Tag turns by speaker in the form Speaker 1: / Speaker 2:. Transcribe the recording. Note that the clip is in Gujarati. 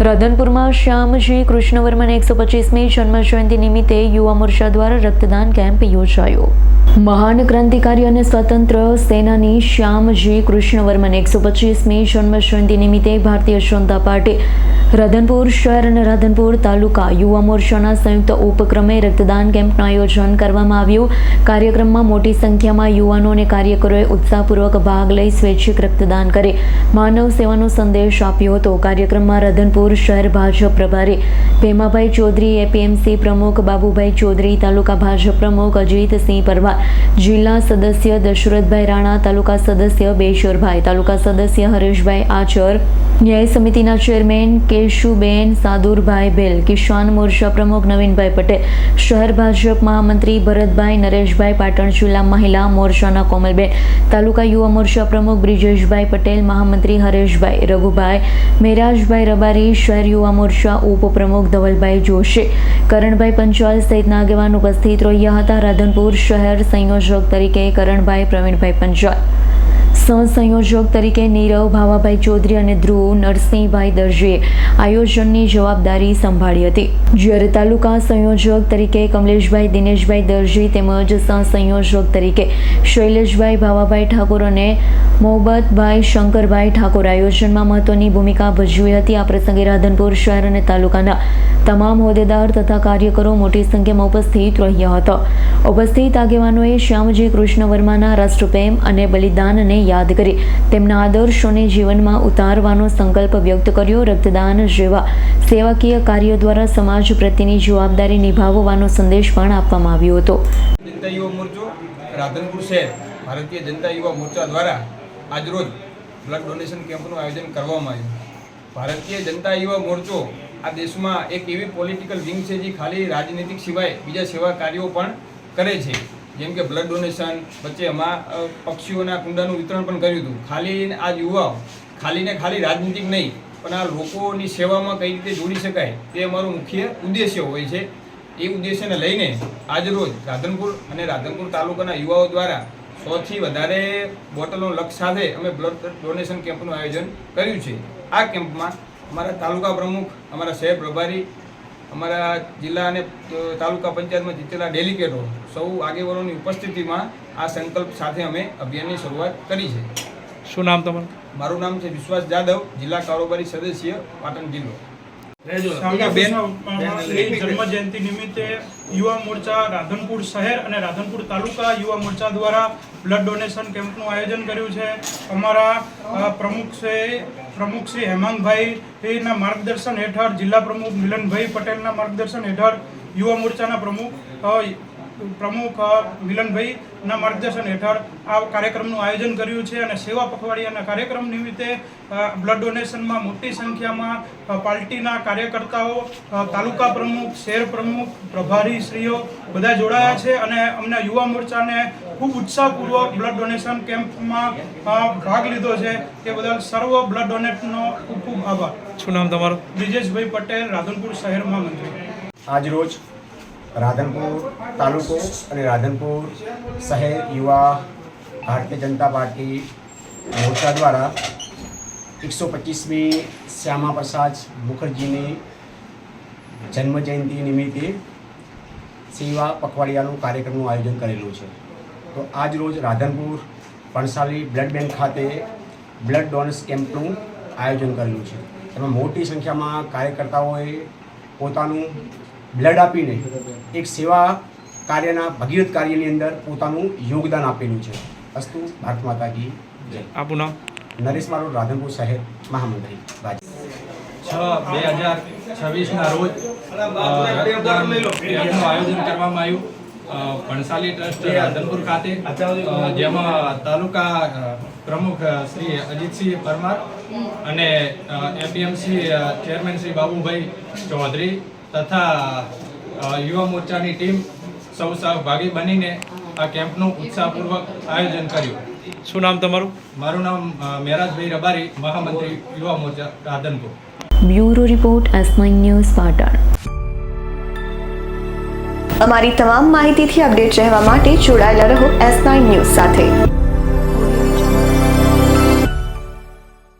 Speaker 1: રાધનપુરમાં શ્યામજી કૃષ્ણવર્મન 125મી જન્મજયંતિ નિમિત્તે યુવા મોરચા દ્વારા રક્તદાન કેમ્પ યોજાયો। મહાન ક્રાંતિકારી અને સ્વતંત્ર સેનાની શ્યામજી કૃષ્ણવર્મન 125મી જન્મજયંતિ નિમિત્તે ભારતીય જનતા પાર્ટી રાધનપુર શહેર અને રાધનપુર તાલુકા યુવા મોરચાના સંયુક્ત ઉપક્રમે રક્તદાન કેમ્પનું આયોજન કરવામાં આવ્યું। કાર્યક્રમમાં મોટી સંખ્યામાં યુવાનો અને કાર્યકરોએ ઉત્સાહપૂર્વક ભાગ લઈ સ્વૈચ્છિક રક્તદાન કરી માનવ સેવાનો સંદેશ આપ્યો હતો। કાર્યક્રમમાં રાધનપુર શહેર ભાજપ પ્રભારી ભેમાભાઈ ચૌધરી, એપીએમસી પ્રમુખ બાબુભાઈ ચૌધરી, તાલુકા ભાજપ પ્રમુખ અજીતસિંહ પરમાર, જિલ્લા સદસ્ય દશરથભાઈ રાણા, તાલુકા સદસ્ય બેશરભાઈ, તાલુકા સદસ્ય હરેશભાઈ આચર, ન્યાય સમિતિના ચેરમેન કેશુબેન સાદુરભાઈ ભેલ, કિસાન મોરચા પ્રમુખ નવીનભાઈ પટેલ, શહેર ભાજપ મહામંત્રી ભરતભાઈ નરેશભાઈ, પાટણ જિલ્લા મહિલા મોરચાના કોમલબેન, તાલુકા યુવા મોરચા પ્રમુખ બ્રિજેશભાઈ પટેલ, મહામંત્રી હરેશભાઈ રઘુભાઈ, મેરાજભાઈ રબારી, શહેર યુવા મોરચા ઉપપ્રમુખ ધવલભાઈ જોશી, કરણભાઈ પંચાલ સહિતના આગેવાન ઉપસ્થિત રહ્યા હતા। રાધનપુર શહેર સંયોજક તરીકે કરણભાઈ પ્રવીણભાઈ પંચાલ, સહસંયોજક તરીકે નીરવ ભાવાભાઈ ચૌધરી અને ધ્રુવ નરસિંહભાઈ દરજીએ આયોજનની જવાબદારી સંભાળી હતી, જ્યારે તાલુકા સંયોજક તરીકે કમલેશભાઈ દિનેશભાઈ દરજી તેમજ સહસંયોજક તરીકે શૈલેષભાઈ ભાવાભાઈ ઠાકોર અને મોહબ્બતભાઈ શંકરભાઈ ઠાકોર આયોજનમાં મહત્વની ભૂમિકા ભજવી હતી। આ પ્રસંગે રાધનપુર શહેર અને તાલુકાના તમામ હોદ્દેદાર તથા કાર્યકરો મોટી સંખ્યામાં ઉપસ્થિત રહ્યા હતા। ઉપસ્થિત આગેવાનોએ શ્યામજી કૃષ્ણવર્માના રાષ્ટ્રપ્રેમ અને બલિદાનને યાદ કરી તેમના આદર્શોને જીવનમાં ઉતારવાનો સંકલ્પ વ્યક્ત કર્યો। રક્તદાન જેવા સેવાકીય કાર્યો દ્વારા સમાજ પ્રત્યેની જવાબદારી નિભાવવાનો સંદેશ પણ આપવામાં આવ્યો હતો।
Speaker 2: જનતા યુવા મોરચો રાધનપુર શહેર ભારતીય જનતા યુવા મોરચા દ્વારા આજરોજ બ્લડ ડોનેશન કેમ્પનું આયોજન કરવામાં આવ્યું। ભારતીય જનતા યુવા મોરચો આ દેશમાં એક એવી પોલિટિકલ વિંગ છે જે ખાલી રાજનીતિક સિવાય બીજા સેવા કાર્યો પણ કરે છે, જેમ કે બ્લડ ડોનેશન, વચ્ચે એમાં પક્ષીઓના કુંડાનું વિતરણ પણ કર્યું હતું। ખાલી આ યુવાઓ ખાલી રાજનીતિક નહીં પણ આ લોકોની સેવામાં કઈ રીતે જોડી શકાય તે અમારો મુખ્ય ઉદ્દેશ્ય હોય છે। એ ઉદ્દેશ્યને લઈને આજરોજ રાધનપુર અને રાધનપુર તાલુકાના યુવાઓ દ્વારા 100થી વધારે બોટલો લક્ષ સાથે અમે બ્લડ ડોનેશન કેમ્પનું આયોજન કર્યું છે। આ કેમ્પમાં અમારા તાલુકા પ્રમુખ, અમારા શહેર પ્રભારી, અમારા જિલ્લા અને તાલુકા પંચાયતમાં જીતેલા ડેલિગેટો સૌ આગેવાનોની ઉપસ્થિતિમાં આ સંકલ્પ સાથે અમે અભિયાનની શરૂઆત કરી છે।
Speaker 3: શું નામ તમારું?
Speaker 2: મારું નામ છે વિશ્વાસ જાદવ, જિલ્લા કારોબારી સદસ્ય, પાટણ જિલ્લો।
Speaker 4: જન્મ જયંતિ નિમિત્તે યુવા મોરચા રાધનપુર શહેર અને રાધનપુર તાલુકા યુવા મોરચા દ્વારા બ્લડ ડોનેશન કેમ્પનું આયોજન કર્યું છે। અમારા પ્રમુખ શ્રી હેમાંગભાઈના માર્ગદર્શન હેઠળ, જિલ્લા પ્રમુખ મિલનભાઈ પટેલના માર્ગદર્શન હેઠળ, યુવા મોરચાના પ્રમુખ મિલનભાઈના માર્ગદર્શન હેઠળ આ કાર્યક્રમનું આયોજન કર્યું છે। અને સેવા પખવાડિયાના કાર્યક્રમ નિમિત્તે બ્લડ ડોનેશનમાં મોટી સંખ્યામાં પાર્ટીના કાર્યકર્તાઓ, તાલુકા પ્રમુખ, શહેર પ્રમુખ, પ્રભારીશ્રીઓ બધા જોડાયા છે અને અમને યુવા મોરચાને ખૂબ ઉત્સાહપૂર્વક બ્લડ ડોનેશન કેમ્પમાં ભાગ લીધો છે તે બદલ સર્વ બ્લડ ડોનેટનો ખૂબ ખૂબ આભાર।
Speaker 3: શું નામ તમારું?
Speaker 4: બ્રિજેશભાઈ પટેલ, રાધનપુર શહેર મહામંત્રી।
Speaker 5: આજરોજ રાધનપુર તાલુકો અને રાધનપુર શહેર યુવા ભારતીય જનતા પાર્ટી મોરચા દ્વારા 125મી શ્યામા પ્રસાદ મુખર્જીની જન્મજયંતિ નિમિત્તે સેવા પખવાડિયાનું કાર્યક્રમનું આયોજન કરેલું છે। તો આજ રોજ રાધનપુર પણસાલી બ્લડ બેંક ખાતે બ્લડ ડોનેશન કેમ્પનું આયોજન કરેલું છે। એમાં મોટી સંખ્યામાં કાર્યકર્તાઓએ પોતાનું બ્લડ આપીને એક સેવા કાર્યના ભગીરથ કાર્યની અંદર પોતાનું યોગદાન આપેલું છે। અસ્તુ ભારત માતા કી જય।
Speaker 3: આપનું નામ?
Speaker 5: નરેશ મારોડ, રાધનપુર શહેર મહામંત્રી, ભાજપ।
Speaker 6: 6/2026ના રોજ કેમ્પનું આયોજન કરવામાં આવ્યું ભણસાલી ટ્રસ્ટ રાધનપુર ખાતે, જેમાં તાલુકા પ્રમુખ શ્રી અજીતસિંહ પરમાર અને એપીએમસી ચેરમેન શ્રી બાબુભાઈ ચૌધરી તથા યુવા મોરચાની ટીમ સૌ સહભાગી બનીને આ કેમ્પનું ઉત્સાહપૂર્વક આયોજન કર્યું।
Speaker 3: શું નામ તમારું?
Speaker 6: મારું નામ મેરાજભાઈ રબારી, મહામંત્રી યુવા મોરચા Radhanpur.
Speaker 1: Bureau report, S9 news, Patan.
Speaker 7: અમારી તમામ માહિતીથી અપડેટ રહેવા માટે જોડાયેલા રહો S9 ન્યૂઝ સાથે।